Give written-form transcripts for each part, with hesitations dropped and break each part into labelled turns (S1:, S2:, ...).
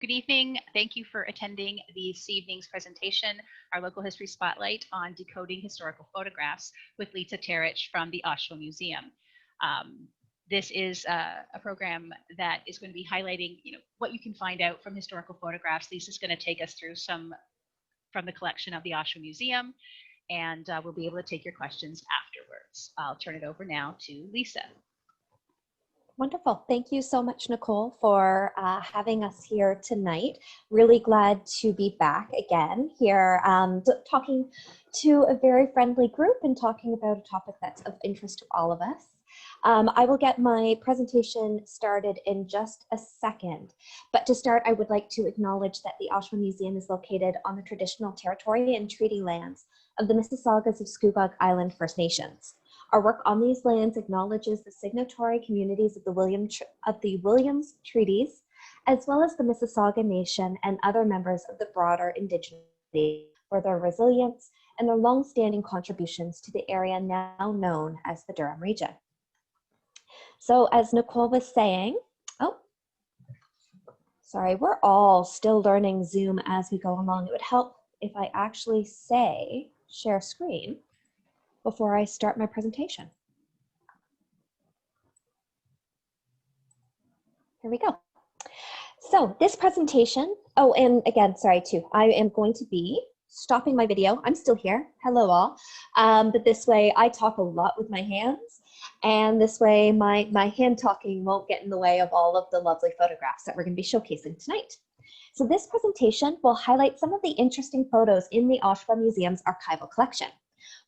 S1: Good evening. Thank you for attending this evening's presentation, our local history spotlight on decoding historical photographs with Lisa Terich from the Oshawa Museum. This is a program that is going to be highlighting, what you can find out from historical photographs. Lisa's going to take us through some from the collection of the Oshawa Museum, and we'll be able to take your questions afterwards. I'll turn it over now to Lisa.
S2: Wonderful. Thank you so much, Nicole, for having us here tonight. Really glad to be back again here talking to a very friendly group and talking about a topic that's of interest to all of us. I will get my presentation started in just a second, but to start, I would like to acknowledge that the Oshawa Museum is located on the traditional territory and treaty lands of the Mississaugas of Scugog Island First Nations. Our work on these lands acknowledges the signatory communities of the Williams Treaties, as well as the Mississauga Nation and other members of the broader Indigenous community for their resilience and their long-standing contributions to the area now known as the Durham region. So as Nicole was saying, we're all still learning Zoom as we go along. It would help if I actually say share screen before I start my presentation. Here we go. So this presentation, and again, sorry too, I am going to be stopping my video. I'm still here, hello all. But this way I talk a lot with my hands, and this way my hand talking won't get in the way of all of the lovely photographs that we're gonna be showcasing tonight. So this presentation will highlight some of the interesting photos in the Oshawa Museum's archival collection.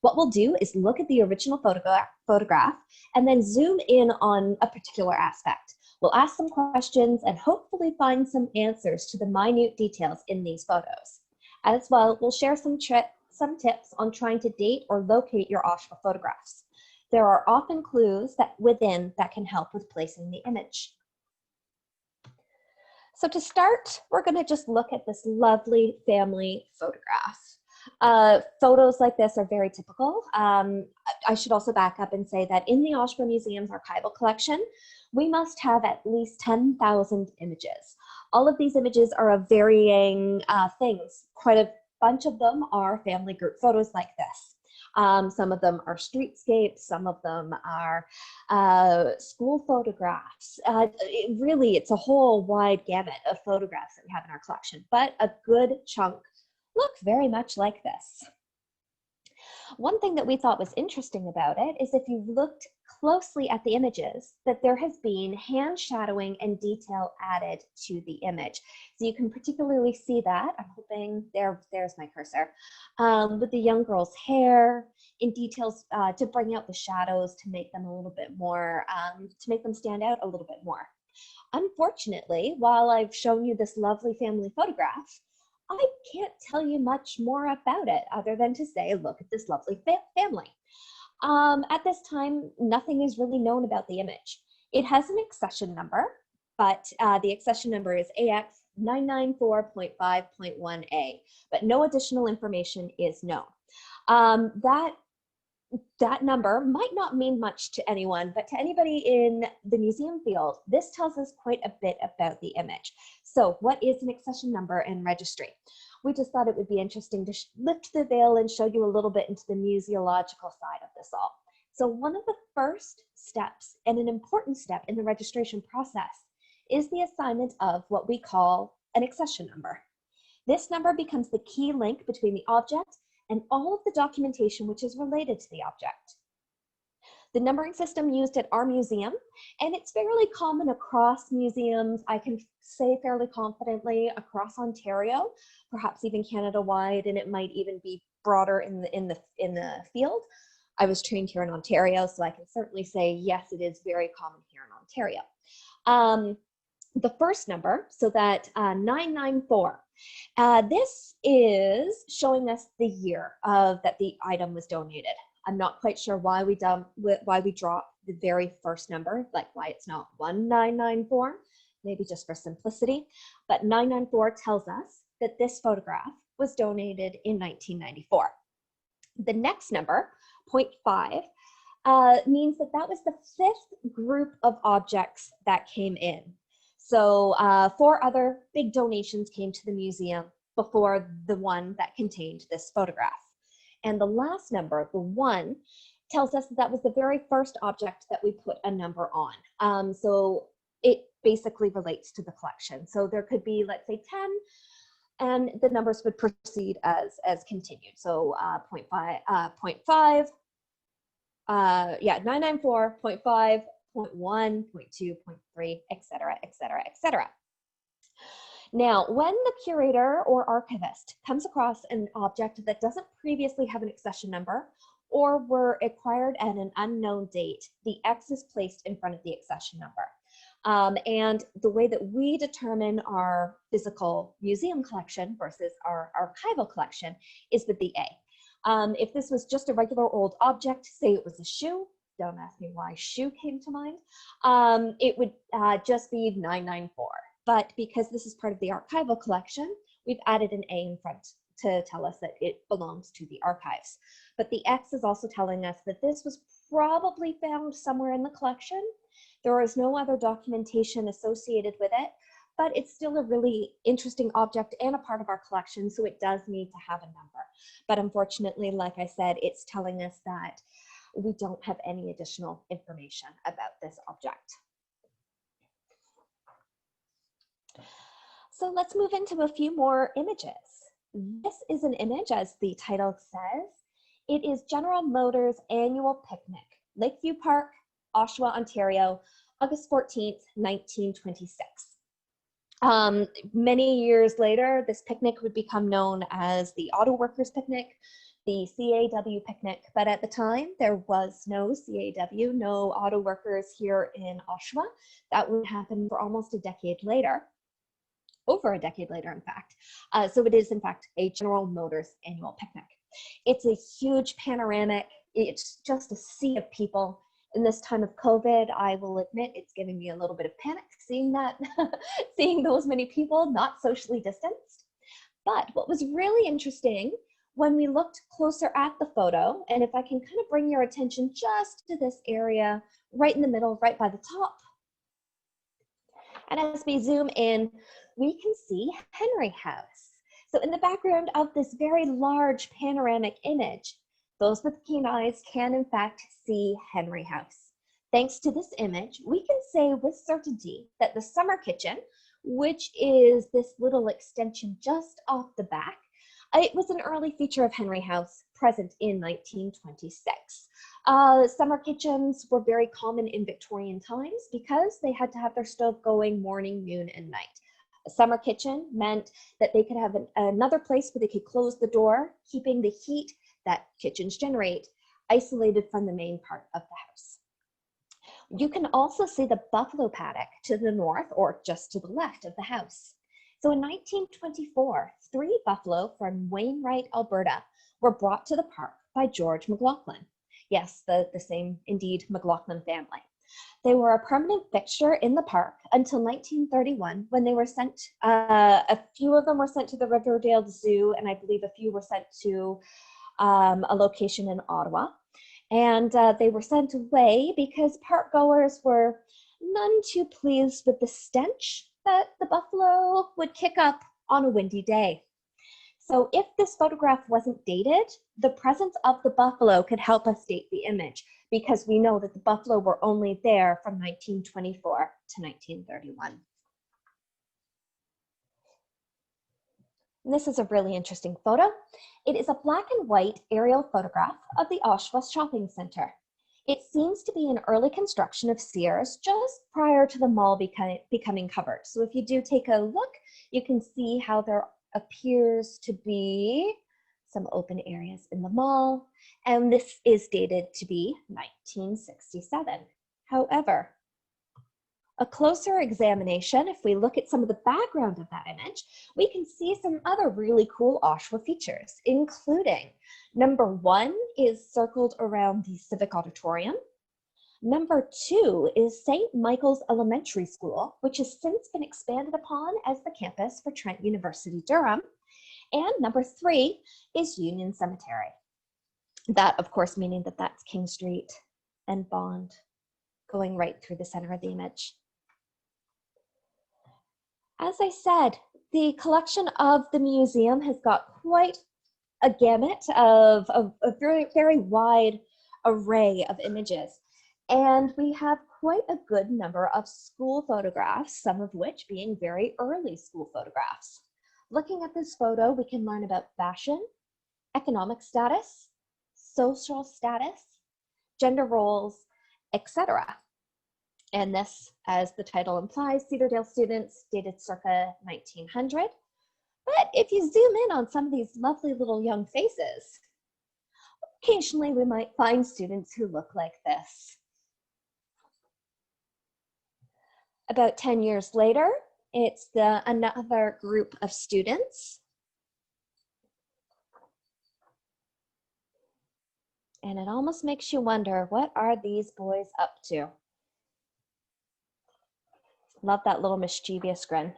S2: What we'll do is look at the original photograph and then zoom in on a particular aspect. We'll ask some questions and hopefully find some answers to the minute details in these photos. As well, we'll share some tips on trying to date or locate your Oshawa photographs. There are often clues that can help with placing the image. So to start, we're going to just look at this lovely family photograph. Photos like this are very typical. I should also back up and say that in the Oshawa Museum's archival collection, we must have at least 10,000 images. All of these images are of varying things. Quite a bunch of them are family group photos like this. Some of them are streetscapes, some of them are school photographs. It's a whole wide gamut of photographs that we have in our collection, but a good chunk look very much like this. One thing that we thought was interesting about it is if you looked closely at the images, that there has been hand shadowing and detail added to the image. So you can particularly see that, I'm hoping, there's my cursor, with the young girl's hair in details to bring out the shadows to make them a little bit more, to make them stand out a little bit more. Unfortunately, while I've shown you this lovely family photograph, I can't tell you much more about it other than to say, look at this lovely family. At this time, nothing is really known about the image. It has an accession number, but the accession number is AX 994.5.1A, but no additional information is known. That number might not mean much to anyone, but to anybody in the museum field, this tells us quite a bit about the image. So what is an accession number and registry? We just thought it would be interesting to lift the veil and show you a little bit into the museological side of this all. So one of the first steps, and an important step in the registration process, is the assignment of what we call an accession number. This number becomes the key link between the object and all of the documentation which is related to the object. The numbering system used at our museum, and it's fairly common across museums, I can say fairly confidently across Ontario, perhaps even Canada-wide, and it might even be broader in the field. I was trained here in Ontario, so I can certainly say yes, it is very common here in Ontario. The first number, so that 994, this is showing us the year that the item was donated. I'm not quite sure why we dropped the very first number, like why it's not 1994, maybe just for simplicity. But 994 tells us that this photograph was donated in 1994. The next number, 0.5, means that that was the 5th group of objects that came in. So 4 other big donations came to the museum before the one that contained this photograph. And the last number, the 1, tells us that that was the very first object that we put a number on. So it basically relates to the collection. So there could be, let's say, 10, and the numbers would proceed as continued. So 0.5, 0.5, 994, 0.5, 0.1, 0.2, 0.3, etc., etc., etc. Now, when the curator or archivist comes across an object that doesn't previously have an accession number or were acquired at an unknown date, the X is placed in front of the accession number. And the way that we determine our physical museum collection versus our archival collection is with the A. If this was just a regular old object, say it was a shoe, don't ask me why shoe came to mind, it would just be 994. But because this is part of the archival collection, we've added an A in front to tell us that it belongs to the archives. But the X is also telling us that this was probably found somewhere in the collection. There is no other documentation associated with it, but it's still a really interesting object and a part of our collection, so it does need to have a number. But unfortunately, like I said, it's telling us that we don't have any additional information about this object. So let's move into a few more images. This is an image, as the title says. It is General Motors' annual picnic, Lakeview Park, Oshawa, Ontario, August 14th, 1926. Many years later, this picnic would become known as the Auto Workers Picnic, the CAW picnic, but at the time there was no CAW, no auto workers here in Oshawa. That would happen for almost a decade later. Over a decade later, in fact. So it is, in fact, a General Motors annual picnic. It's a huge panoramic. It's just a sea of people. In this time of COVID, I will admit it's giving me a little bit of panic seeing that, seeing those many people not socially distanced. But what was really interesting when we looked closer at the photo, and if I can kind of bring your attention just to this area right in the middle, right by the top. And as we zoom in, we can see Henry House. So in the background of this very large panoramic image, those with keen eyes can in fact see Henry House. Thanks to this image, we can say with certainty that the summer kitchen, which is this little extension just off the back, it was an early feature of Henry House, present in 1926. Summer kitchens were very common in Victorian times because they had to have their stove going morning, noon, and night. A summer kitchen meant that they could have another place where they could close the door, keeping the heat that kitchens generate isolated from the main part of the house. You can also see the buffalo paddock to the north or just to the left of the house. So in 1924, 3 buffalo from Wainwright, Alberta were brought to the park by George McLaughlin. Yes, the same, indeed, McLaughlin family. They were a permanent fixture in the park until 1931 when they were sent, a few of them were sent to the Riverdale Zoo, and I believe a few were sent to a location in Ottawa. And they were sent away because park goers were none too pleased with the stench that the buffalo would kick up on a windy day. So if this photograph wasn't dated, the presence of the buffalo could help us date the image because we know that the buffalo were only there from 1924 to 1931. And this is a really interesting photo. It is a black and white aerial photograph of the Oshawa Shopping Center. It seems to be an early construction of Sears just prior to the mall becoming covered. So if you do take a look, you can see how there appears to be some open areas in the mall, and this is dated to be 1967. However, a closer examination, if we look at some of the background of that image, we can see some other really cool Oshawa features, including number 1 is circled around the Civic Auditorium. Number 2 is St. Michael's Elementary School, which has since been expanded upon as the campus for Trent University, Durham. And number 3 is Union Cemetery. That, of course, meaning that that's King Street and Bond going right through the center of the image. As I said, the collection of the museum has got quite a gamut of a very, very wide array of images. And we have quite a good number of school photographs, some of which being very early school photographs. Looking at this photo, we can learn about fashion, economic status, social status, gender roles, etc. And this, as the title implies, Cedardale students, dated circa 1900. But if you zoom in on some of these lovely little young faces, occasionally we might find students who look like this. About 10 years later, it's another group of students. And it almost makes you wonder, what are these boys up to? Love that little mischievous grin.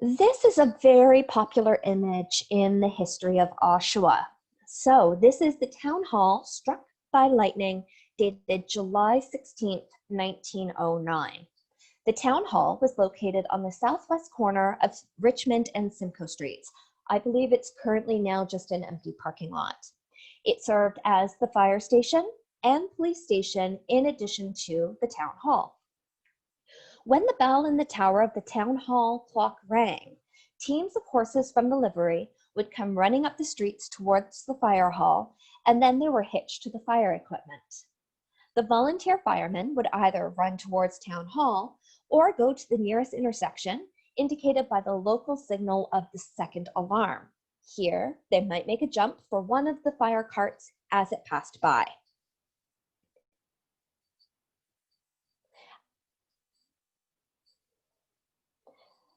S2: This is a very popular image in the history of Oshawa. So this is the town hall struck by lightning, dated July 16th, 1909. The town hall was located on the southwest corner of Richmond and Simcoe Streets. I believe it's currently now just an empty parking lot. It served as the fire station and police station in addition to the town hall. When the bell in the tower of the town hall clock rang, teams of horses from the livery would come running up the streets towards the fire hall, and then they were hitched to the fire equipment. The volunteer firemen would either run towards town hall or go to the nearest intersection, indicated by the local signal of the second alarm. Here, they might make a jump for one of the fire carts as it passed by.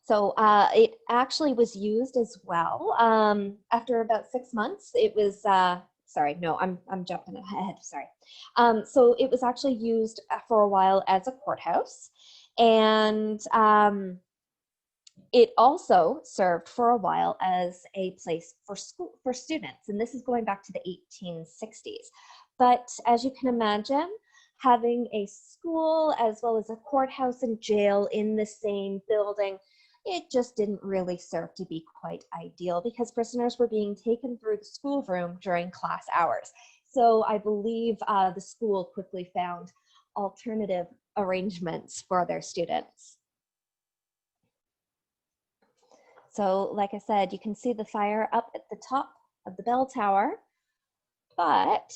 S2: So it actually was used as well. After about 6 months, it was, sorry, no, I'm jumping ahead, sorry. So it was actually used for a while as a courthouse, and it also served for a while as a place for school for students, and this is going back to the 1860s. But as you can imagine, having a school as well as a courthouse and jail in the same building, it just didn't really serve to be quite ideal because prisoners were being taken through the schoolroom during class hours. So I believe the school quickly found alternative arrangements for their students. So like I said, you can see the fire up at the top of the bell tower, but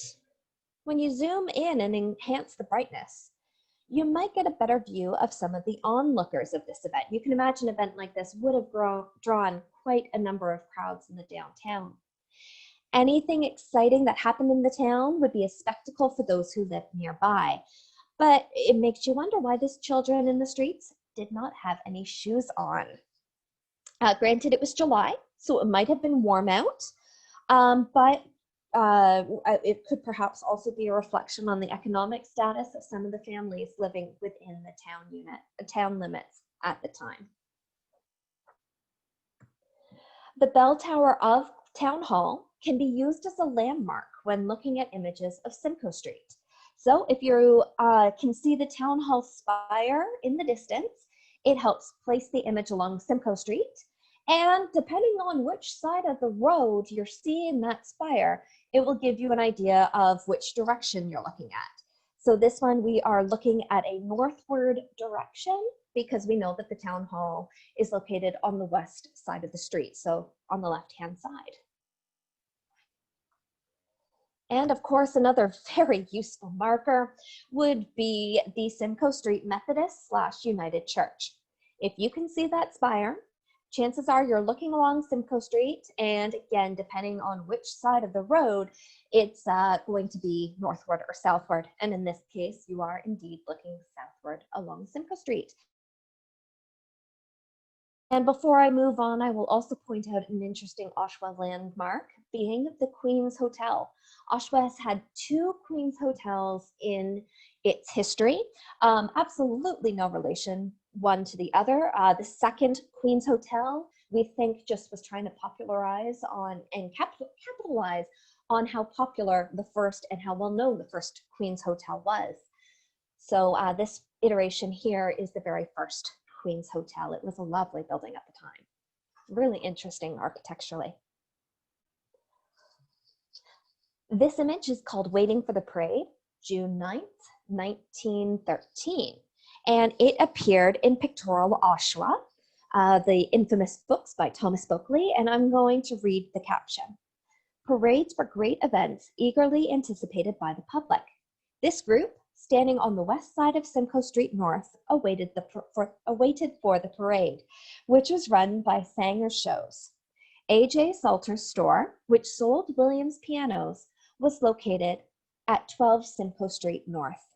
S2: when you zoom in and enhance the brightness, you might get a better view of some of the onlookers of this event. You can imagine an event like this would have drawn quite a number of crowds in the downtown. Anything exciting that happened in the town would be a spectacle for those who lived nearby. But it makes you wonder why these children in the streets did not have any shoes on. Granted, it was July, so it might have been warm out, but it could perhaps also be a reflection on the economic status of some of the families living within the town limits at the time. The bell tower of Town Hall can be used as a landmark when looking at images of Simcoe Street. So if you can see the Town Hall spire in the distance, it helps place the image along Simcoe Street. And depending on which side of the road you're seeing that spire, it will give you an idea of which direction you're looking at. So this one, we are looking at a northward direction because we know that the town hall is located on the west side of the street, so on the left-hand side. And of course, another very useful marker would be the Simcoe Street Methodist / United Church. If you can see that spire, chances are you're looking along Simcoe Street, and again, depending on which side of the road, it's going to be northward or southward. And in this case, you are indeed looking southward along Simcoe Street. And before I move on, I will also point out an interesting Oshawa landmark, being the Queen's Hotel. Oshawa has had 2 Queen's Hotels in its history, absolutely no relation one to the other. The second Queen's Hotel, we think, just was trying to popularize on and capitalize on how popular the first and how well known the first Queen's Hotel was. So this iteration here is the very first Queen's Hotel. It was a lovely building at the time. Really interesting architecturally. This image is called Waiting for the Parade, June 9th, 1913. And it appeared in Pictorial Oshawa, the infamous books by Thomas Bulkeley, and I'm going to read the caption. Parades were great events eagerly anticipated by the public. This group, standing on the west side of Simcoe Street North, awaited for the parade, which was run by Sanger's Shows. A.J. Salter's store, which sold Williams pianos, was located at 12 Simcoe Street North.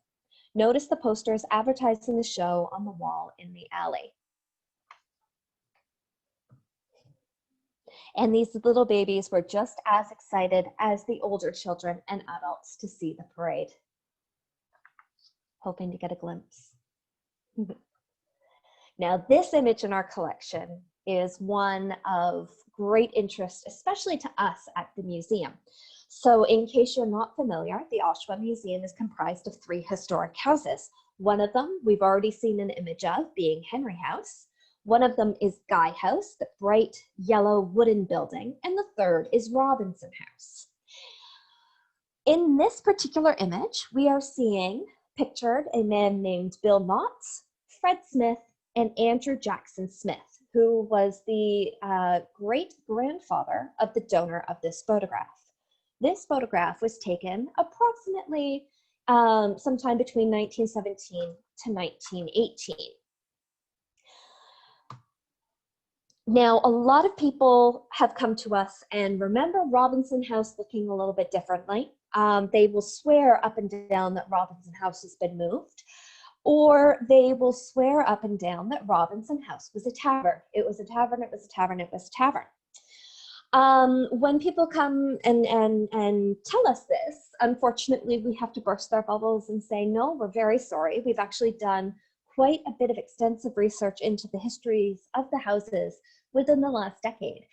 S2: Notice the posters advertising the show on the wall in the alley. And these little babies were just as excited as the older children and adults to see the parade. Hoping to get a glimpse. Now, this image in our collection is one of great interest, especially to us at the museum. So in case you're not familiar, the Oshawa Museum is comprised of 3 historic houses. One of them we've already seen an image of, being Henry House. One of them is Guy House, the bright yellow wooden building, and the third is Robinson House. In this particular image, we are seeing pictured a man named Bill Knotts, Fred Smith, and Andrew Jackson Smith, who was the great-grandfather of the donor of this photograph. This photograph was taken approximately sometime between 1917 to 1918. Now, a lot of people have come to us and remember Robinson House looking a little bit differently. They will swear up and down that Robinson House has been moved, or they will swear up and down that Robinson House was a tavern. It was a tavern, it was a tavern, it was a tavern. When people come and tell us this, unfortunately, we have to burst their bubbles and say, no, we're very sorry. We've actually done quite a bit of extensive research into the histories of the houses within the last decade.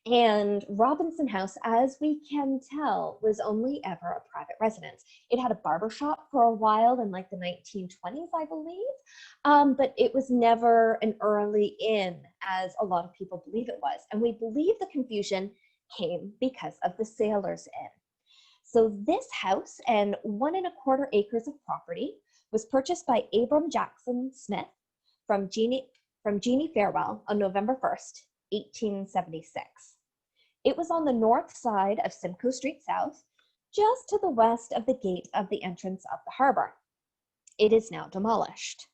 S2: And Robinson House, as we can tell, was only ever a private residence. It had a barber shop for a while in like the 1920s, I believe, but it was never an early inn, as a lot of people believe it was. And we believe the confusion came because of the Sailors' Inn. So this house and 1¼ acres of property was purchased by Abram Jackson Smith from Jeannie Farewell on November 1st, 1876. It was on the north side of Simcoe Street South, just to the west of the gate of the entrance of the harbor. It is now demolished.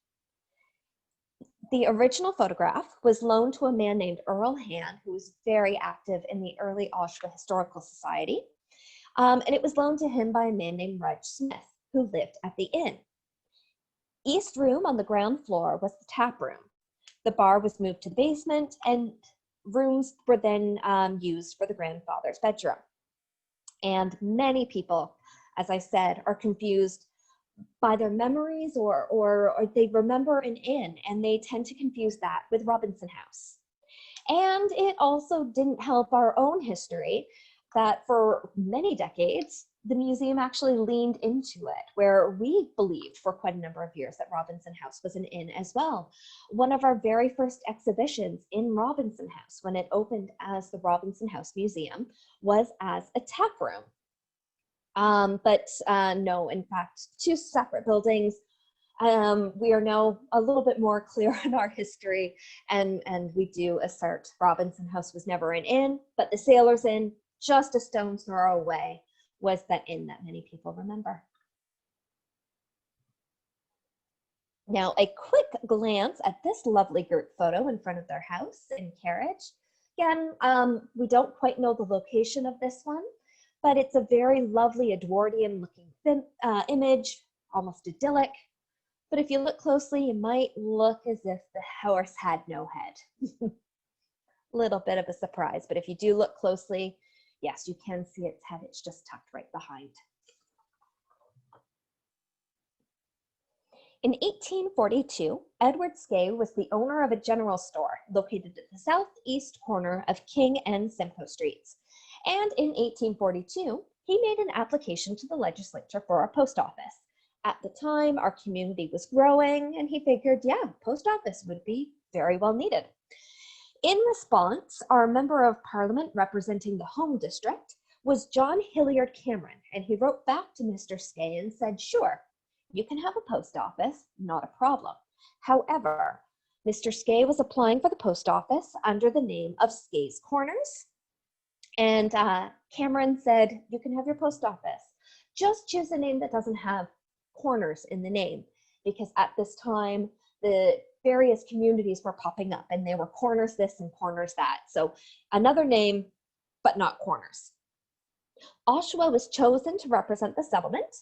S2: The original photograph was loaned to a man named Earl Hand, who was very active in the early Oshawa Historical Society, and it was loaned to him by a man named Reg Smith, who lived at the inn. East room on the ground floor was the tap room. The bar was moved to the basement, and rooms were then used for the grandfather's bedroom. And many people, as I said, are confused by their memories or they remember an inn, and they tend to confuse that with Robinson House. And it also didn't help our own history that for many decades, the museum actually leaned into it, where we believed for quite a number of years that Robinson House was an inn as well. One of our very first exhibitions in Robinson House, when it opened as the Robinson House Museum, was as a tap room. But no, in fact, 2 separate buildings. We are now a little bit more clear in our history, and we do assert Robinson House was never an inn, but the Sailors' Inn, just a stone's throw away, was that inn that many people remember. Now, a quick glance at this lovely Girt photo in front of their house in carriage. Again, we don't quite know the location of this one, but it's a very lovely Edwardian looking image, almost idyllic. But if you look closely, you might look as if the horse had no head. Little bit of a surprise, but if you do look closely, yes, you can see its head. It's just tucked right behind. In 1842, Edward Skay was the owner of a general store located at the southeast corner of King and Simcoe Streets. And in 1842, he made an application to the legislature for a post office. At the time, our community was growing, and he figured, yeah, post office would be very well needed. In response, our member of parliament representing the home district was John Hilliard Cameron, and he wrote back to Mr. Skay and said, sure, you can have a post office, not a problem. However, Mr. Skay was applying for the post office under the name of Skay's Corners, and Cameron said, you can have your post office. Just choose a name that doesn't have corners in the name, because at this time, the various communities were popping up and they were corners this and corners that. So another name, but not corners. Oshawa was chosen to represent the settlement,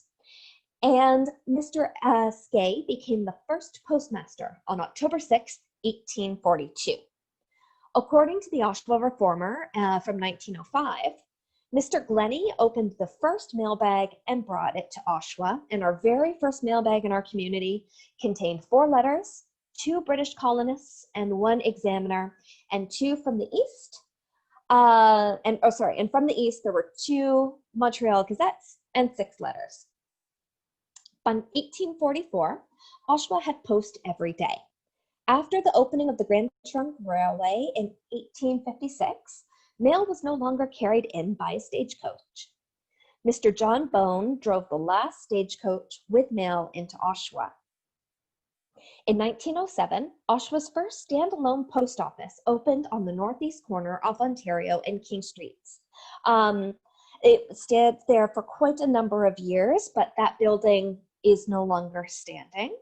S2: and Mr. Skay became the first postmaster on October 6, 1842. According to the Oshawa Reformer from 1905, Mr. Glennie opened the first mailbag and brought it to Oshawa, and our very first mailbag in our community contained 4 letters, 2 British colonists and 1 examiner, and 2 from the east. And from the east there were 2 Montreal Gazettes and 6 letters. By 1844, Oshawa had post every day. After the opening of the Grand Trunk Railway in 1856, mail was no longer carried in by a stagecoach. Mr. John Bone drove the last stagecoach with mail into Oshawa. In 1907, Oshawa's first standalone post office opened on the northeast corner of Ontario and King Streets. It stayed there for quite a number of years, but that building is no longer standing.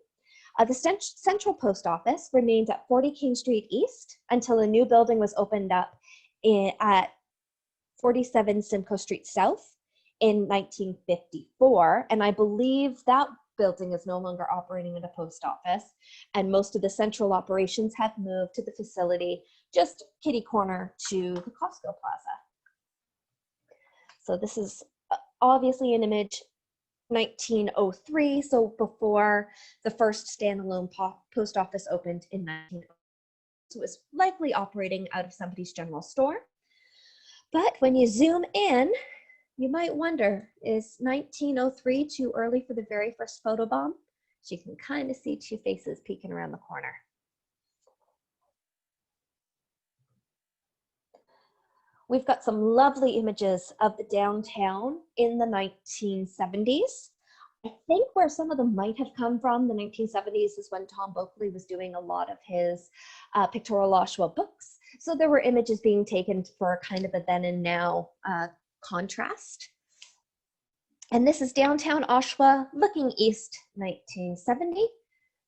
S2: The central post office remained at 40 King Street East until a new building was opened up at 47 Simcoe Street South in 1954, and I believe that building is no longer operating in a post office, and most of the central operations have moved to the facility just kitty corner to the Costco Plaza. So this is obviously an image 1903, so before the first standalone post office opened in 1903. So it was likely operating out of somebody's general store. But when you zoom in, you might wonder, is 1903 too early for the very first photobomb? So you can kind of see 2 faces peeking around the corner. We've got some lovely images of the downtown in the 1970s. I think where some of them might have come from, the 1970s is when Tom Boakley was doing a lot of his pictorial Oshawa books. So there were images being taken for kind of a then and now contrast. And this is downtown Oshawa looking east, 1970.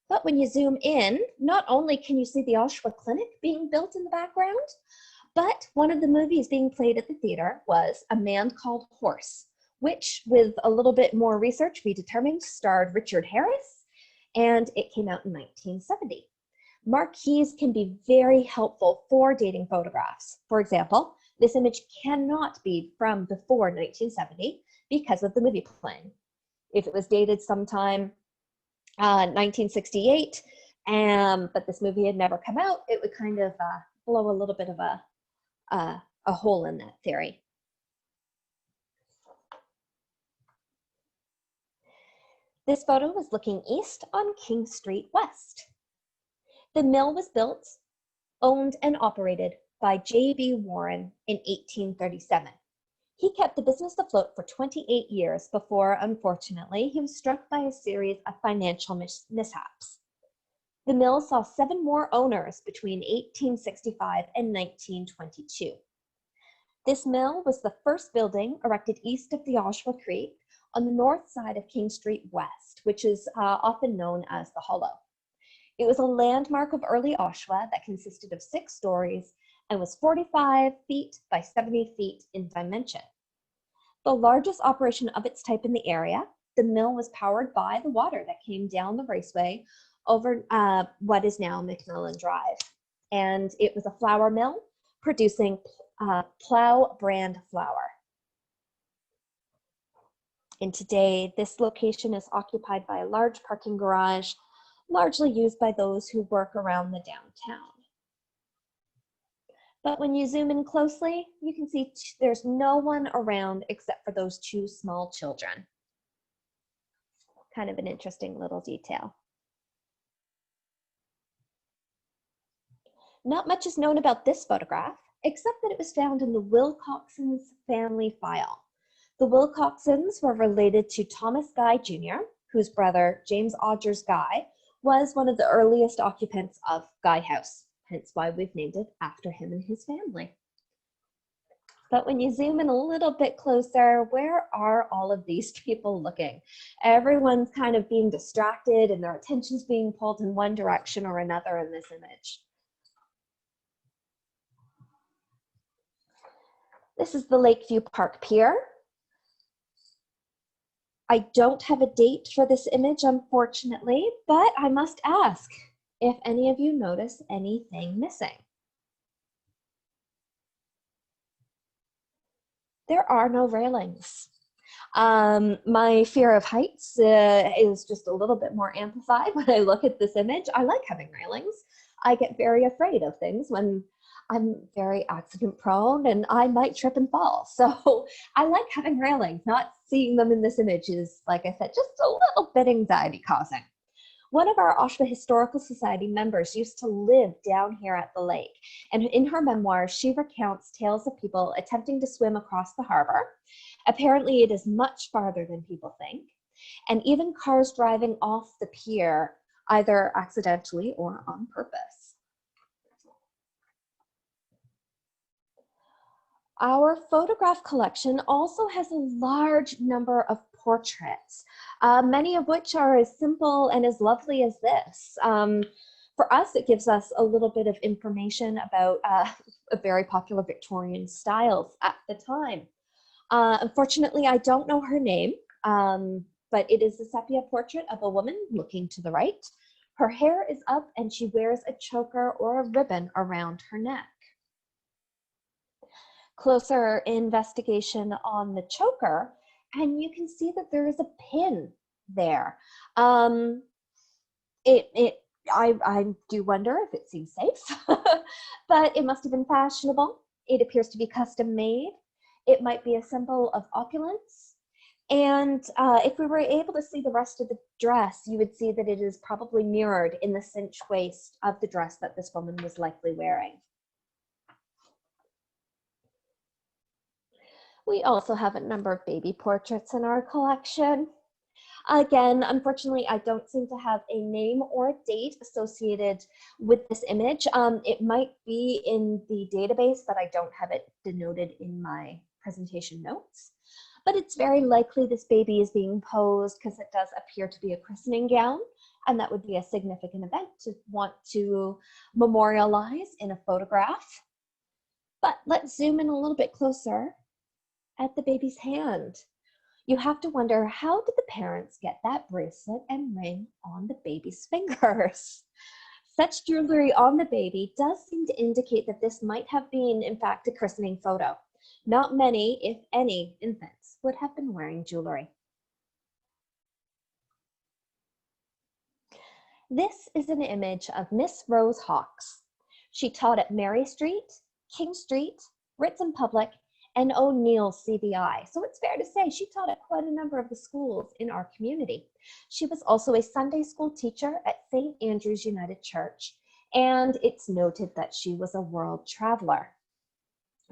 S2: But when you zoom in, not only can you see the Oshawa Clinic being built in the background, but one of the movies being played at the theater was A Man Called Horse, which with a little bit more research we determined starred Richard Harris, and it came out in 1970. Marquees can be very helpful for dating photographs. For example, this image cannot be from before 1970 because of the movie playing. If it was dated sometime 1968, but this movie had never come out, it would kind of blow a little bit of a hole in that theory. This photo was looking east on King Street West. The mill was built, owned, and operated by J.B. Warren in 1837. He kept the business afloat for 28 years before, unfortunately, he was struck by a series of financial mishaps. The mill saw 7 more owners between 1865 and 1922. This mill was the first building erected east of the Oshawa Creek on the north side of King Street West, which is often known as the Hollow. It was a landmark of early Oshawa that consisted of 6 stories and was 45 feet by 70 feet in dimension. The largest operation of its type in the area, the mill was powered by the water that came down the raceway over what is now McMillan Drive. And it was a flour mill producing plow brand flour. And today, this location is occupied by a large parking garage, largely used by those who work around the downtown. But when you zoom in closely, you can see there's no one around except for those 2 small children. Kind of an interesting little detail. Not much is known about this photograph, except that it was found in the Wilcoxon's family file. The Wilcoxons were related to Thomas Guy Jr., whose brother, James Odgers Guy, was one of the earliest occupants of Guy House, hence why we've named it after him and his family. But when you zoom in a little bit closer, where are all of these people looking? Everyone's kind of being distracted and their attention's being pulled in one direction or another in this image. This is the Lakeview Park Pier. I don't have a date for this image, unfortunately, but I must ask if any of you notice anything missing. There are no railings. My fear of heights is just a little bit more amplified when I look at this image. I like having railings. I get very afraid of things when I'm very accident prone and I might trip and fall. So I like having railings. Not seeing them in this image is, like I said, just a little bit anxiety causing. One of our Oshawa Historical Society members used to live down here at the lake, and in her memoir, she recounts tales of people attempting to swim across the harbor. Apparently, it is much farther than people think, and even cars driving off the pier, either accidentally or on purpose. Our photograph collection also has a large number of portraits, many of which are as simple and as lovely as this. For us, it gives us a little bit of information about very popular Victorian styles at the time. Unfortunately, I don't know her name, but it is a sepia portrait of a woman looking to the right. Her hair is up and she wears a choker or a ribbon around her neck. Closer investigation on the choker, and you can see that there is a pin there. I do wonder if it seems safe, but it must have been fashionable. It appears to be custom made. It might be a symbol of opulence. And if we were able to see the rest of the dress, you would see that it is probably mirrored in the cinch waist of the dress that this woman was likely wearing. We also have a number of baby portraits in our collection. Again, unfortunately, I don't seem to have a name or a date associated with this image. It might be in the database, but I don't have it denoted in my presentation notes. But it's very likely this baby is being posed because it does appear to be a christening gown, and that would be a significant event to want to memorialize in a photograph. But let's zoom in a little bit closer at the baby's hand. You have to wonder, how did the parents get that bracelet and ring on the baby's fingers? Such jewelry on the baby does seem to indicate that this might have been, in fact, a christening photo. Not many, if any, infants would have been wearing jewelry. This is an image of Miss Rose Hawkes. She taught at Mary Street, King Street, Ritson Public, and O'Neill CVI. So it's fair to say she taught at quite a number of the schools in our community. She was also a Sunday school teacher at St. Andrew's United Church, and it's noted that she was a world traveler.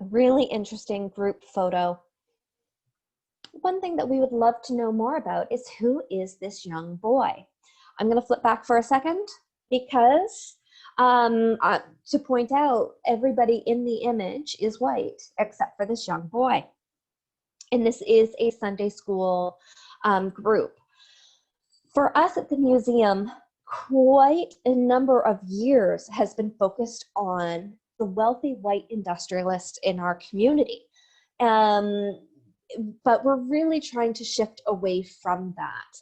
S2: A really interesting group photo. One thing that we would love to know more about is, who is this young boy? I'm going to flip back for a second because to point out, everybody in the image is white except for this young boy. And this is a Sunday school group. For us at the museum, quite a number of years has been focused on the wealthy white industrialist in our community. But we're really trying to shift away from that.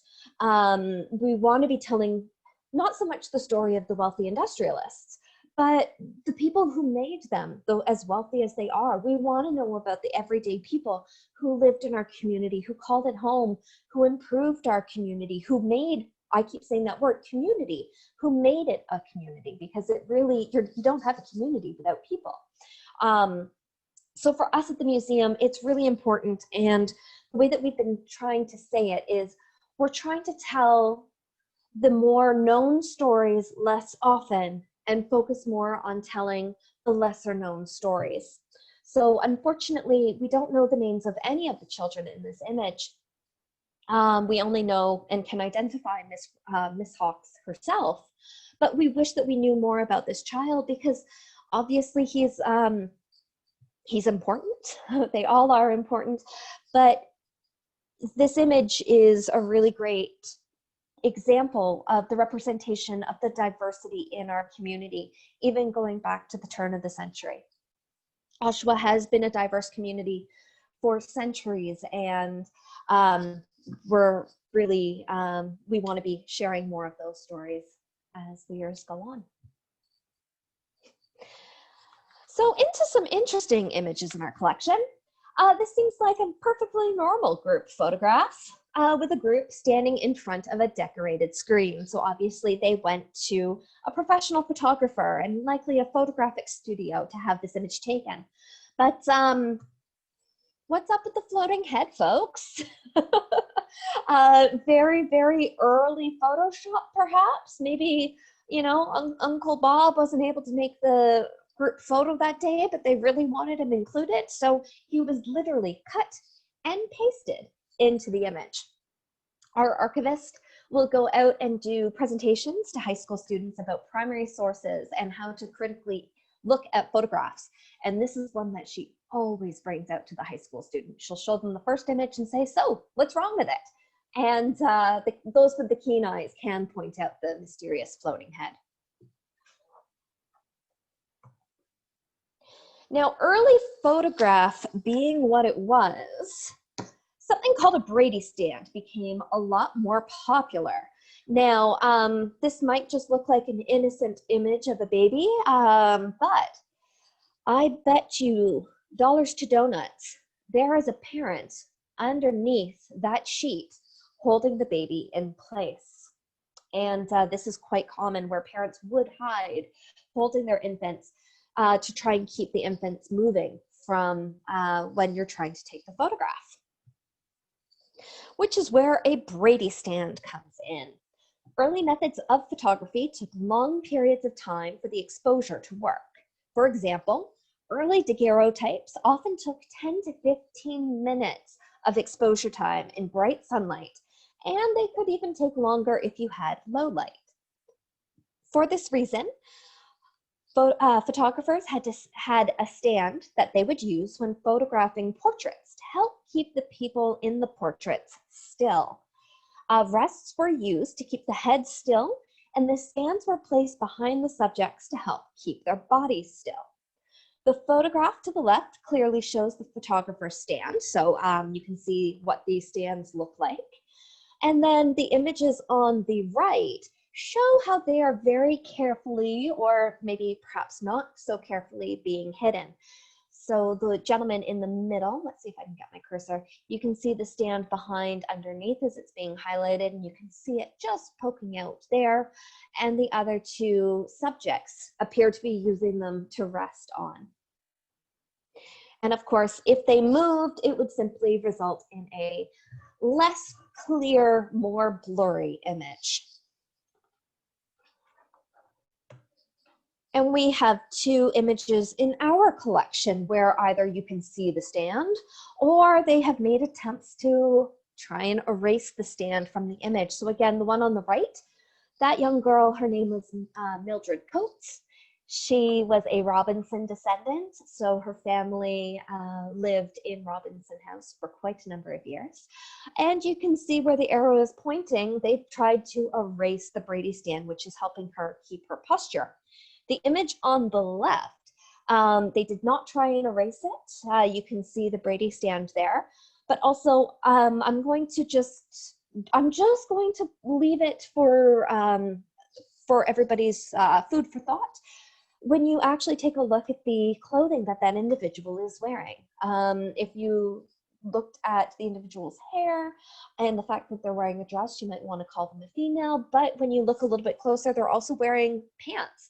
S2: We want to be telling not so much the story of the wealthy industrialists, but the people who made them, though as wealthy as they are. We want to know about the everyday people who lived in our community, who called it home, who improved our community, who made, I keep saying that word, community, who made it a community, because it really, you don't have a community without people. So for us at the museum, it's really important, and the way that we've been trying to say it is, we're trying to tell the more known stories less often and focus more on telling the lesser known stories. So unfortunately, we don't know the names of any of the children in this image. We only know and can identify Miss Hawks herself, but we wish that we knew more about this child because obviously he's important. They all are important, but this image is a really great example of the representation of the diversity in our community, even going back to the turn of the century. Oshawa has been a diverse community for centuries, and we're really, we want to be sharing more of those stories as the years go on. So into some interesting images in our collection. This seems like a perfectly normal group photograph with a group standing in front of a decorated screen. So obviously they went to a professional photographer and likely a photographic studio to have this image taken. But what's up with the floating head, folks? Very, very early Photoshop, perhaps. Maybe, you know, Uncle Bob wasn't able to make the group photo that day, but they really wanted him included. So he was literally cut and pasted into the image. Our archivist will go out and do presentations to high school students about primary sources and how to critically look at photographs. And this is one that she always brings out to the high school student. She'll show them the first image and say, so what's wrong with it? And those with the keen eyes can point out the mysterious floating head. Now, early photograph being what it was, something called a Brady stand became a lot more popular. Now, this might just look like an innocent image of a baby, but I bet you dollars to donuts, there is a parent underneath that sheet holding the baby in place. And this is quite common where parents would hide holding their infants to try and keep the infants moving from when you're trying to take the photograph. Which is where a Brady stand comes in. Early methods of photography took long periods of time for the exposure to work. For example, early daguerreotypes often took 10 to 15 minutes of exposure time in bright sunlight, and they could even take longer if you had low light. For this reason, photographers had a stand that they would use when photographing portraits to help keep the people in the portraits still. Rests were used to keep the head still, and the stands were placed behind the subjects to help keep their bodies still. The photograph to the left clearly shows the photographer's stand, so you can see what these stands look like. And then the images on the right show how they are very carefully, or maybe perhaps not so carefully, being hidden. So the gentleman in the middle, let's see if I can get my cursor, you can see the stand behind underneath as it's being highlighted, and you can see it just poking out there. And the other two subjects appear to be using them to rest on. And of course, if they moved, it would simply result in a less clear, more blurry image. And we have two images in our collection where either you can see the stand or they have made attempts to try and erase the stand from the image. So again, the one on the right, that young girl, her name was Mildred Coates. She was a Robinson descendant, so her family lived in Robinson House for quite a number of years. And you can see where the arrow is pointing, they've tried to erase the Brady stand, which is helping her keep her posture. The image on the left, they did not try and erase it. You can see the Brady stand there, but also I'm just going to leave it for everybody's food for thought. When you actually take a look at the clothing that that individual is wearing, if you looked at the individual's hair and the fact that they're wearing a dress, you might want to call them a female, but when you look a little bit closer, they're also wearing pants.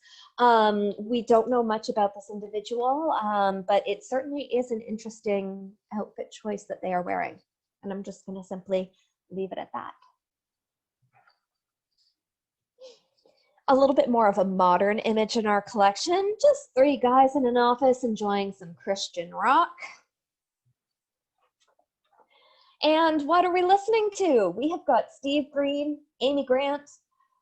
S2: We don't know much about this individual, but it certainly is an interesting outfit choice that they are wearing. And I'm just going to simply leave it at that. A little bit more of a modern image in our collection, just three guys in an office enjoying some Christian rock. And what are we listening to? We have got Steve Green, Amy Grant,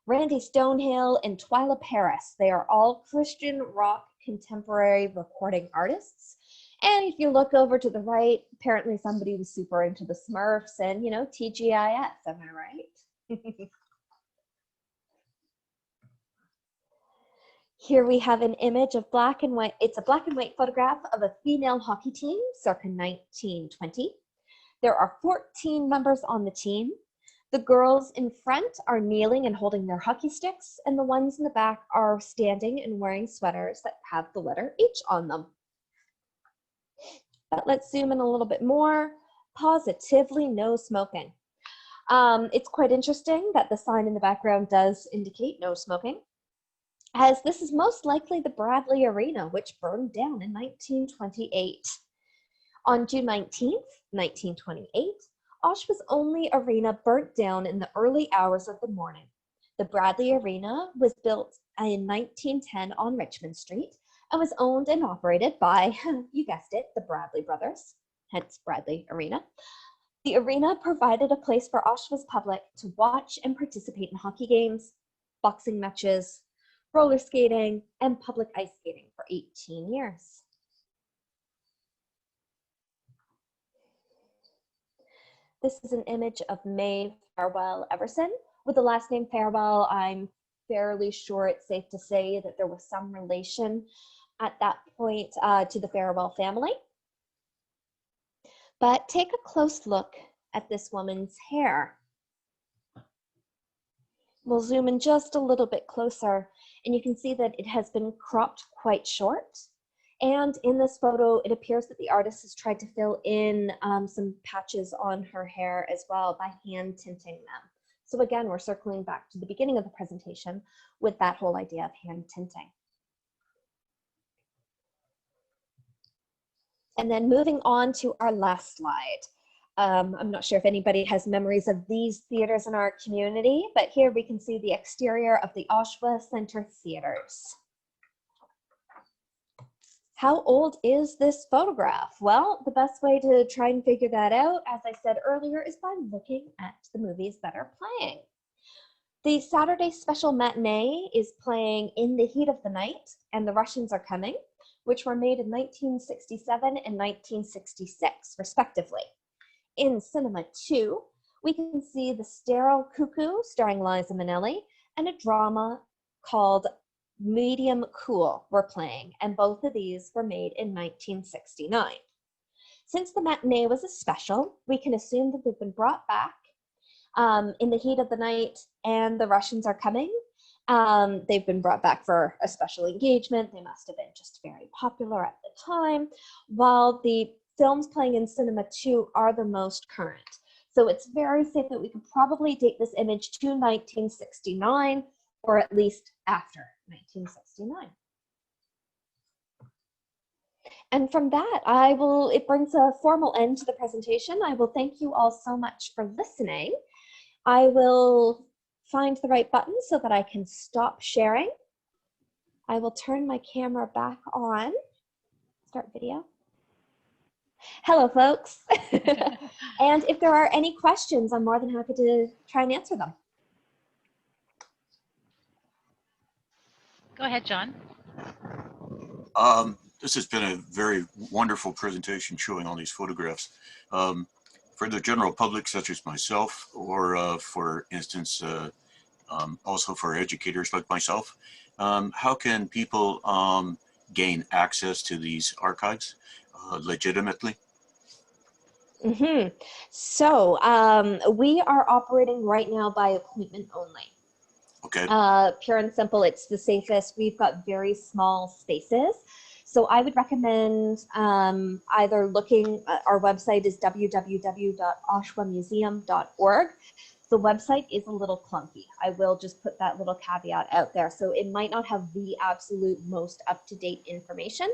S2: Randy Stonehill, and Twyla Paris. They are all Christian rock contemporary recording artists. And if you look over to the right, apparently somebody was super into the Smurfs and, you know, TGIF, am I right? Here we have an image of black and white. It's a black and white photograph of a female hockey team circa 1920. There are 14 members on the team. The girls in front are kneeling and holding their hockey sticks, and the ones in the back are standing and wearing sweaters that have the letter H on them. But let's zoom in a little bit more. Positively no smoking. It's quite interesting that the sign in the background does indicate no smoking, as this is most likely the Bradley Arena, which burned down in 1928. On June 19th, 1928, Oshawa's only arena burnt down in the early hours of the morning. The Bradley Arena was built in 1910 on Richmond Street and was owned and operated by, you guessed it, the Bradley brothers, hence Bradley Arena. The arena provided a place for Oshawa's public to watch and participate in hockey games, boxing matches, roller skating, and public ice skating for 18 years. This is an image of Mae Farwell Everson. With the last name Farwell, I'm fairly sure it's safe to say that there was some relation at that point to the Farwell family. But take a close look at this woman's hair. We'll zoom in just a little bit closer, and you can see that it has been cropped quite short. And in this photo, it appears that the artist has tried to fill in some patches on her hair as well by hand tinting them. So again, we're circling back to the beginning of the presentation with that whole idea of hand tinting. And then moving on to our last slide. I'm not sure if anybody has memories of these theaters in our community, but here we can see the exterior of the Oshawa Center Theaters. How old is this photograph? Well, the best way to try and figure that out, as I said earlier, is by looking at the movies that are playing. The Saturday special matinee is playing In the Heat of the Night and The Russians Are Coming, which were made in 1967 and 1966, respectively. In Cinema 2, we can see The Sterile Cuckoo, starring Liza Minnelli, and a drama called Medium Cool were playing, and both of these were made in 1969. Since the matinee was a special, we can assume that they've been brought back. In the Heat of the Night and The Russians Are Coming, they've been brought back for a special engagement. They must have been just very popular at the time, while the films playing in Cinema 2 are the most current. So it's very safe that we could probably date this image to 1969, or at least after 1969. And from that, it brings a formal end to the presentation. I will thank you all so much for listening. I will find the right button so that I can stop sharing. I will turn my camera back on. Start video. Hello, folks. And if there are any questions, I'm more than happy to try and answer them.
S1: Go ahead, John.
S3: This has been a very wonderful presentation showing all these photographs. For the general public, such as myself, or for instance, also for educators like myself, how can people gain access to these archives legitimately?
S2: So we are operating right now by appointment only.
S3: Okay.
S2: Pure and simple, it's the safest. We've got very small spaces. So I would recommend either looking, our website is www.oshawamuseum.org. The website is a little clunky. I will just put that little caveat out there. So it might not have the absolute most up-to-date information,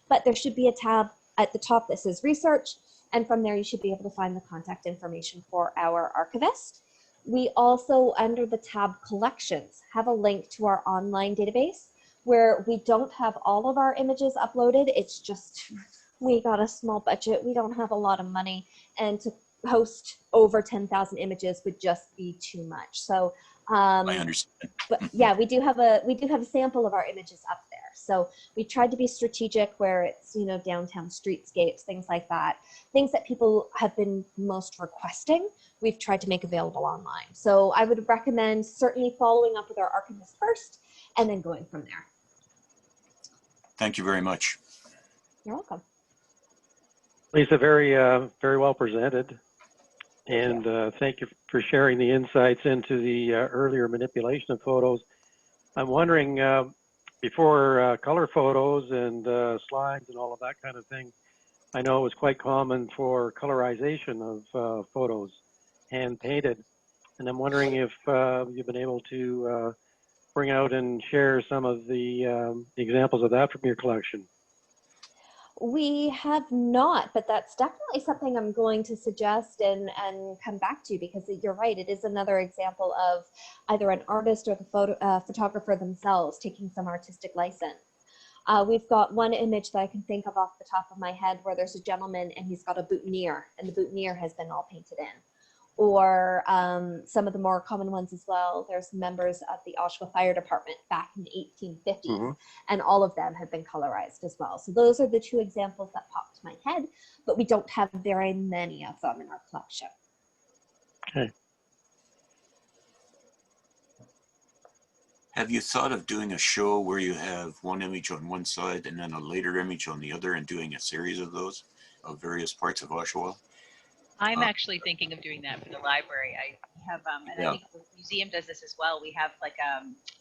S2: but there should be a tab at the top that says research. And from there, you should be able to find the contact information for our archivist. We also, under the tab collections, have a link to our online database where we don't have all of our images uploaded. It's just, we got a small budget. We don't have a lot of money, and to host over 10,000 images would just be too much. So,
S3: I understand.
S2: but yeah, we do have a sample of our images up there. So we tried to be strategic where it's, you know, downtown streetscapes, things like that, things that people have been most requesting. We've tried to make available online. So I would recommend certainly following up with our archivist first and then going from there.
S3: Thank you very much.
S2: You're welcome.
S4: Lisa, very well presented. And thank you for sharing the insights into the earlier manipulation of photos. I'm wondering, before color photos and slides and all of that kind of thing, I know it was quite common for colorization of photos, hand painted. And I'm wondering if you've been able to bring out and share some of the examples of that from your collection.
S2: We have not, but that's definitely something I'm going to suggest and come back to, because you're right. It is another example of either an artist or the photographer themselves taking some artistic license. We've got one image that I can think of off the top of my head where there's a gentleman and he's got a boutonniere, and the boutonniere has been all painted in. Or some of the more common ones as well, there's members of the Oshawa Fire Department back in the 1850s, and all of them have been colorized as well. So those are the two examples that popped to my head, but we don't have very many of them in our collection.
S4: Okay.
S3: Have you thought of doing a show where you have one image on one side and then a later image on the other, and doing a series of those of various parts of Oshawa?
S1: I'm actually thinking of doing that for the library. I have, and I think the museum does this as well. We have like,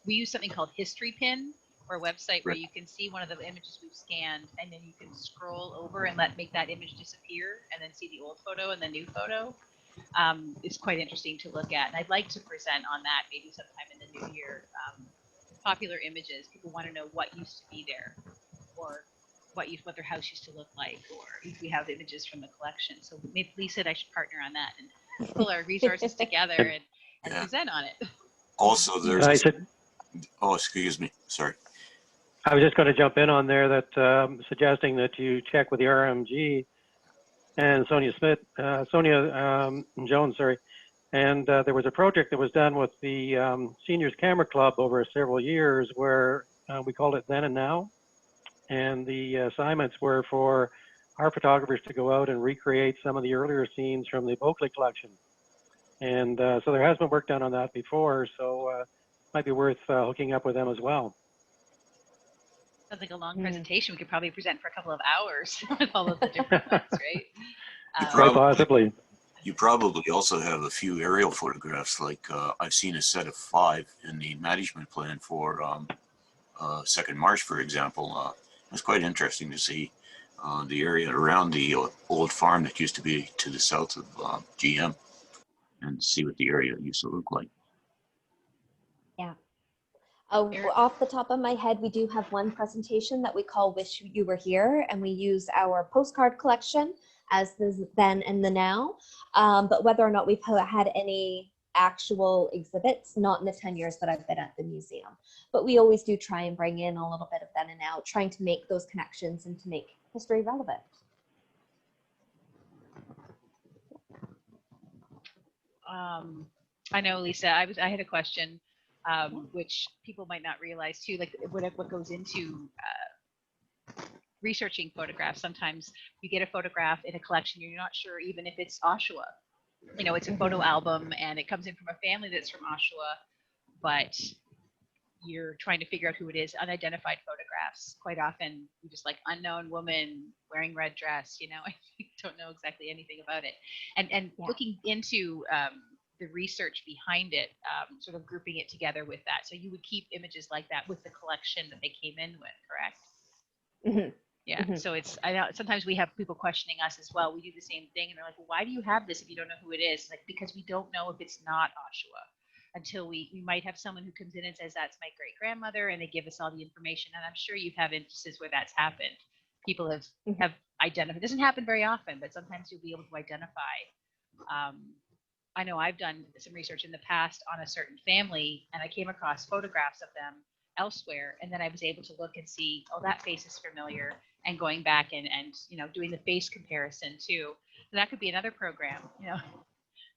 S1: we use something called History Pin, or a website where you can see one of the images we've scanned, and then you can scroll over and make that image disappear, and then see the old photo and the new photo. It's quite interesting to look at, and I'd like to present on that maybe sometime in the new year. Popular images, people want to know what used to be there, or what their house used to look like, or if we have images from the collection. So maybe Lisa and I should partner on that and pull our resources together and present on it.
S3: Also, there's oh, excuse me, sorry.
S4: I was just going to jump in on there that suggesting that you check with the RMG and Sonia Jones, sorry. And there was a project that was done with the Seniors Camera Club over several years where we called it Then and Now. And the assignments were for our photographers to go out and recreate some of the earlier scenes from the Oakley collection. And so there has been work done on that before, so might be worth hooking up with them as well.
S1: Sounds like a long presentation. We could probably present for a couple of hours with all of the different ones, right?
S4: Quite possibly.
S3: You probably also have a few aerial photographs, like I've seen a set of 5 in the management plan for 2nd March, for example. It's quite interesting to see the area around the old farm that used to be to the south of GM, and see what the area used to look like.
S2: Yeah. Off the top of my head, we do have one presentation that we call Wish You Were Here, and we use our postcard collection as the then and the now. But whether or not we've had any actual exhibits, not in the 10 years that I've been at the museum. But we always do try and bring in a little bit of then and now, trying to make those connections and to make history relevant.
S1: I know, Lisa, I had a question, which people might not realize too, like what goes into researching photographs. Sometimes you get a photograph in a collection, you're not sure even if it's Oshawa. You know, it's a photo album and it comes in from a family that's from Oshawa, but you're trying to figure out who it is. Unidentified photographs, quite often you just like unknown woman wearing red dress, you know, I don't know exactly anything about it. And looking into the research behind it, sort of grouping it together with that. So you would keep images like that with the collection that they came in with, correct?
S2: Mm-hmm.
S1: Yeah, so it's, I know sometimes we have people questioning us as well. We do the same thing, and they're like, well, why do you have this if you don't know who it is? Like, because we don't know if it's not Oshawa until we might have someone who comes in and says, that's my great grandmother, and they give us all the information. And I'm sure you have instances where that's happened. People have identified, it doesn't happen very often, but sometimes you'll be able to identify I know I've done some research in the past on a certain family, and I came across photographs of them elsewhere, and then I was able to look and see, oh, that face is familiar, and going back and doing the face comparison too. So that could be another program.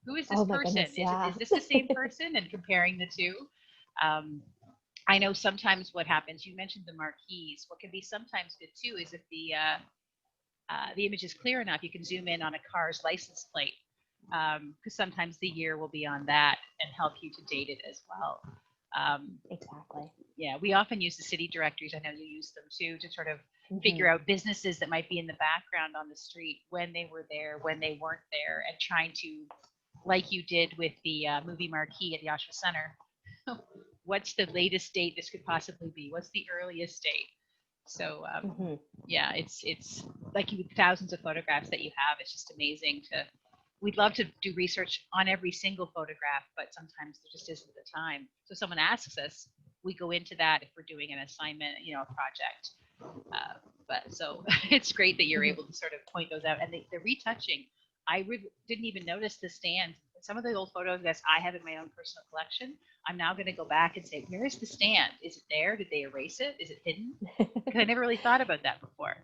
S1: Who is this
S2: Oh my
S1: person?
S2: goodness, yeah.
S1: Is this the same person? And comparing the two. I know sometimes what happens, you mentioned the marquees. What can be sometimes good too is if the image is clear enough, you can zoom in on a car's license plate, because sometimes the year will be on that and help you to date it as well.
S2: Exactly.
S1: Yeah, we often use the city directories. I know you use them too, to sort of figure out businesses that might be in the background on the street, when they were there, when they weren't there, and trying to, like you did with the movie marquee at the Oshawa Center, what's the latest date this could possibly be? What's the earliest date? So yeah, it's like you, thousands of photographs that you have. It's just amazing to. We'd love to do research on every single photograph, but sometimes there just isn't the time. So someone asks us, we go into that if we're doing an assignment, a project. But so it's great that you're able to sort of point those out, and the retouching. I didn't even notice the stand. Some of the old photos that I have in my own personal collection, I'm now going to go back and say, where is the stand? Is it there? Did they erase it? Is it hidden? Because I never really thought about that before.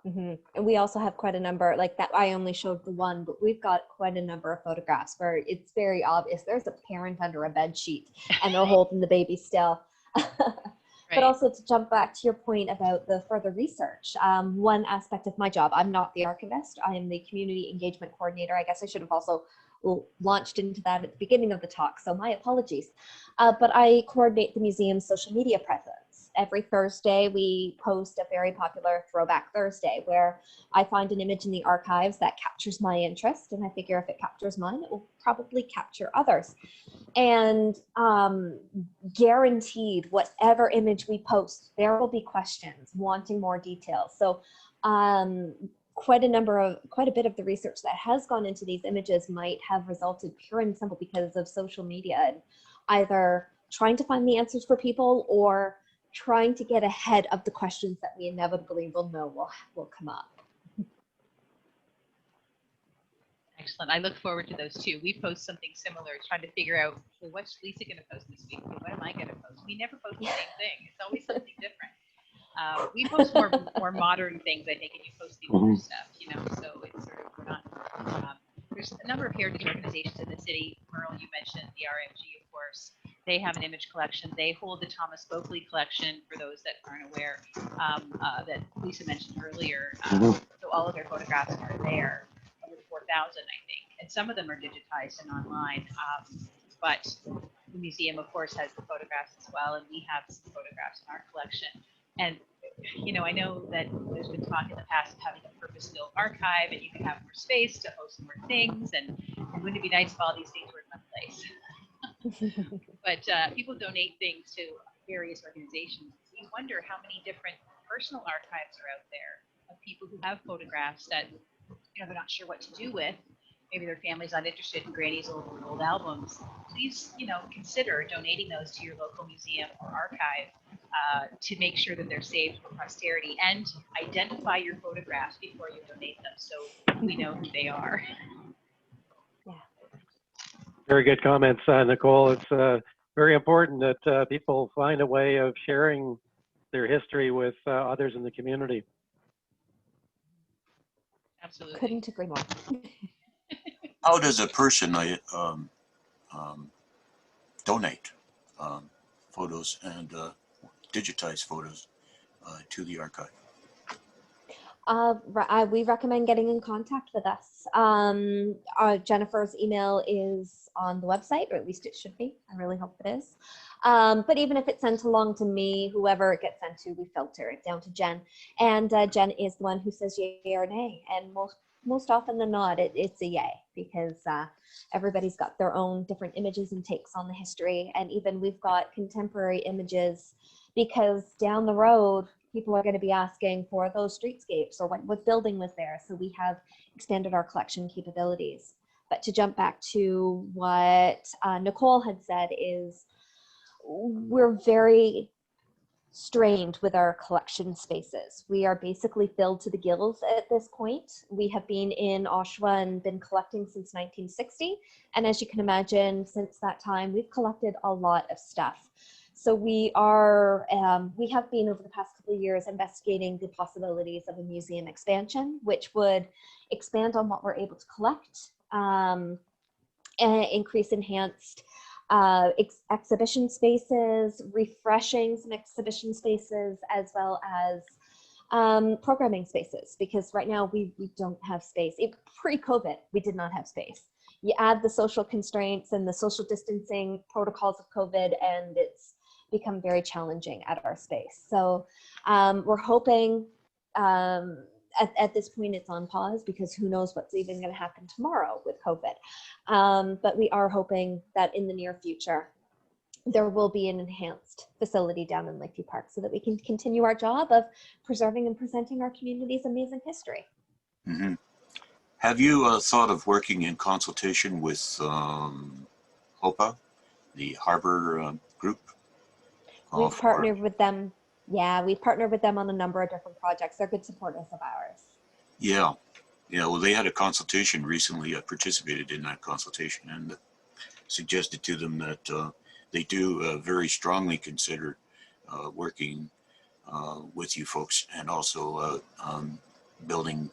S2: And we also have quite a number, like that. I only showed the one, but we've got quite a number of photographs where it's very obvious there's a parent under a bed sheet and they're holding the baby still. But also, to jump back to your point about the further research, one aspect of my job, I'm not the archivist, I am the community engagement coordinator. I guess I should have also launched into that at the beginning of the talk, so my apologies. But I coordinate the museum's social media presence. Every Thursday, we post a very popular Throwback Thursday, where I find an image in the archives that captures my interest, and I figure if it captures mine, it will probably capture others. And guaranteed, whatever image we post, there will be questions wanting more details. So quite a bit of the research that has gone into these images might have resulted pure and simple because of social media, and either trying to find the answers for people or trying to get ahead of the questions that we inevitably will know will come up.
S1: Excellent. I look forward to those too. We post something similar, trying to figure out, well, what's Lisa going to post this week? What am I going to post? We never post the same thing. It's always something different. We post more modern things, I think, and you post the older stuff, so it's sort of, we're not, there's a number of heritage organizations in the city. Merle, you mentioned the RMG, of course. They have an image collection. They hold the Thomas Boakley collection, for those that aren't aware, that Lisa mentioned earlier. So all of their photographs are there, over 4,000, I think. And some of them are digitized and online. But the museum, of course, has the photographs as well, and we have some photographs in our collection. And I know that there's been talk in the past of having a purpose-built archive, and you can have more space to host more things, and wouldn't it be nice if all these things were in one place? But people donate things to various organizations. We wonder how many different personal archives are out there of people who have photographs that they're not sure what to do with. Maybe their family's not interested in Granny's old albums. Please, consider donating those to your local museum or archive to make sure that they're saved for posterity, and identify your photographs before you donate them, so we know who they are.
S2: Yeah.
S4: Very good comments, Nicole. It's very important that people find a way of sharing their history with others in the community.
S1: Absolutely.
S2: Couldn't agree more.
S3: How does a person donate photos and digitize photos to the archive?
S2: We recommend getting in contact with us. Jennifer's email is on the website, or at least it should be. I really hope it is. But even if it's sent along to me, whoever it gets sent to, we filter it down to Jen. And Jen is the one who says yay or nay. And most often than not, it's a yay, because everybody's got their own different images and takes on the history. And even we've got contemporary images, because down the road, people are going to be asking for those streetscapes or what building was there. So we have extended our collection capabilities. But to jump back to what Nicole had said is, we're very strained with our collection spaces. We are basically filled to the gills at this point. We have been in Oshawa and been collecting since 1960. And as you can imagine, since that time, we've collected a lot of stuff. So we have been over the past couple of years investigating the possibilities of a museum expansion, which would expand on what we're able to collect, and increase enhanced exhibition spaces, refreshing some exhibition spaces, as well as programming spaces, because right now we don't have space. Pre-COVID, we did not have space. You add the social constraints and the social distancing protocols of COVID, and it's become very challenging at our space. So we're hoping, at this point it's on pause because who knows what's even going to happen tomorrow with COVID. But we are hoping that in the near future, there will be an enhanced facility down in Lakeview Park so that we can continue our job of preserving and presenting our community's amazing history.
S3: Mm-hmm. Have you thought of working in consultation with Hopa, the harbor group?
S2: We've partnered with them. Yeah, we've partnered with them on a number of different projects. They're good supporters of ours.
S3: Yeah. Yeah, well, they had a consultation recently. I participated in that consultation and suggested to them that they do very strongly consider working with you folks, and also building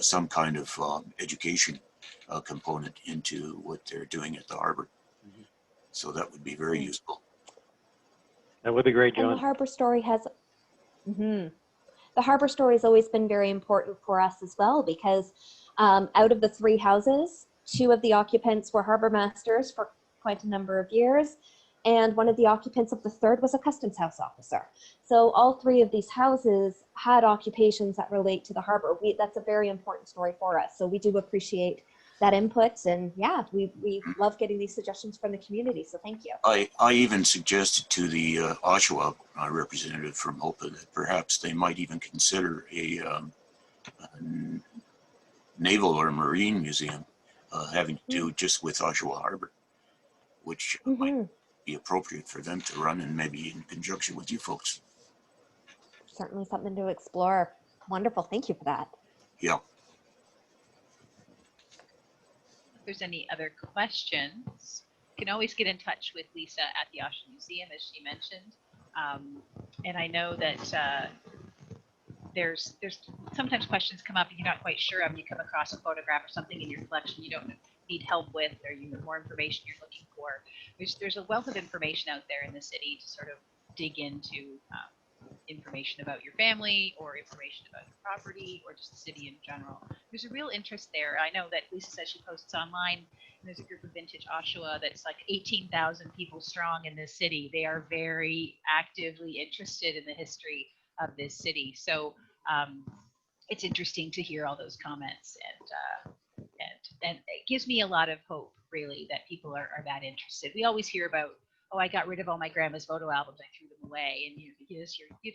S3: some kind of education component into what they're doing at the harbor. Mm-hmm. So that would be very useful.
S4: That would be great, John.
S2: And the harbor story has, the harbor story has always been very important for us as well, because out of the 3 houses, 2 of the occupants were harbor masters for quite a number of years, and one of the occupants of the 3rd was a customs house officer. So all 3 of these houses had occupations that relate to the harbor. That's a very important story for us. So we do appreciate that input, and yeah, we love getting these suggestions from the community, so thank you.
S3: I even suggested to the Oshawa representative from Hopa that perhaps they might even consider a naval or marine museum having to do just with Oshawa Harbor, which might be appropriate for them to run, and maybe in conjunction with you folks.
S2: Certainly something to explore. Wonderful, thank you for that.
S3: Yeah.
S1: If there's any other questions, you can always get in touch with Lisa at the Oshawa Museum, as she mentioned. And I know that there's sometimes questions come up and you're not quite sure of. You come across a photograph or something in your collection you don't need help with, or you have more information you're looking for. There's a wealth of information out there in the city to sort of dig into information about your family, or information about your property, or just the city in general. There's a real interest there. I know that Lisa says she posts online, and there's a group of Vintage Oshawa that's like 18,000 people strong in this city. They are very actively interested in the history of this city. So it's interesting to hear all those comments, and it gives me a lot of hope, really, that people are that interested. We always hear about, oh, I got rid of all my grandma's photo albums, I threw them away, and you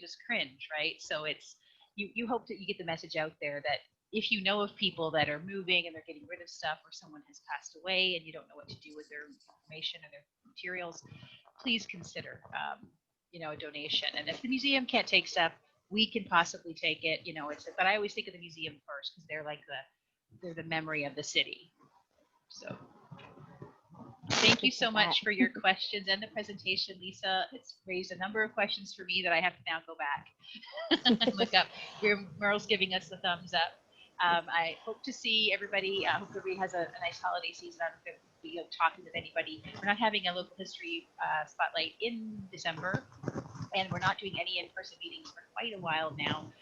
S1: just cringe, right? So it's you hope that you get the message out there that if you know of people that are moving and they're getting rid of stuff, or someone has passed away and you don't know what to do with their information or their materials, please consider a donation. And if the museum can't take stuff, we can possibly take it. But I always think of the museum first, because they're the memory of the city. So thank you so much for your questions and the presentation, Lisa. It's raised a number of questions for me that I have to now go back and look up. Merle's giving us the thumbs up. I hope to see everybody. I hope everybody has a nice holiday season. I don't know if we'll be talking with anybody. We're not having a local history spotlight in December, and we're not doing any in-person meetings for quite a while now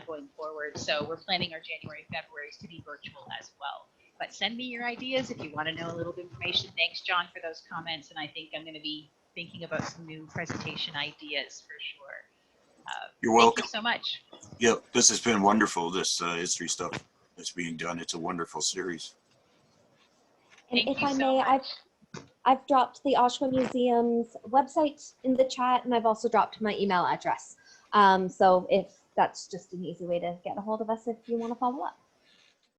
S1: going forward. So we're planning our January, Februarys to be virtual as well. But send me your ideas if you want to know a little bit of information. Thanks, John, for those comments. And I think I'm going to be thinking about some new presentation ideas for sure.
S3: You're welcome.
S1: Thank you so much.
S3: Yep, this has been wonderful, this history stuff that's being done. It's a wonderful series.
S2: And if I may, I've dropped the Oshawa Museum's website in the chat, and I've also dropped my email address. So if that's just an easy way to get a hold of us if you want to follow up.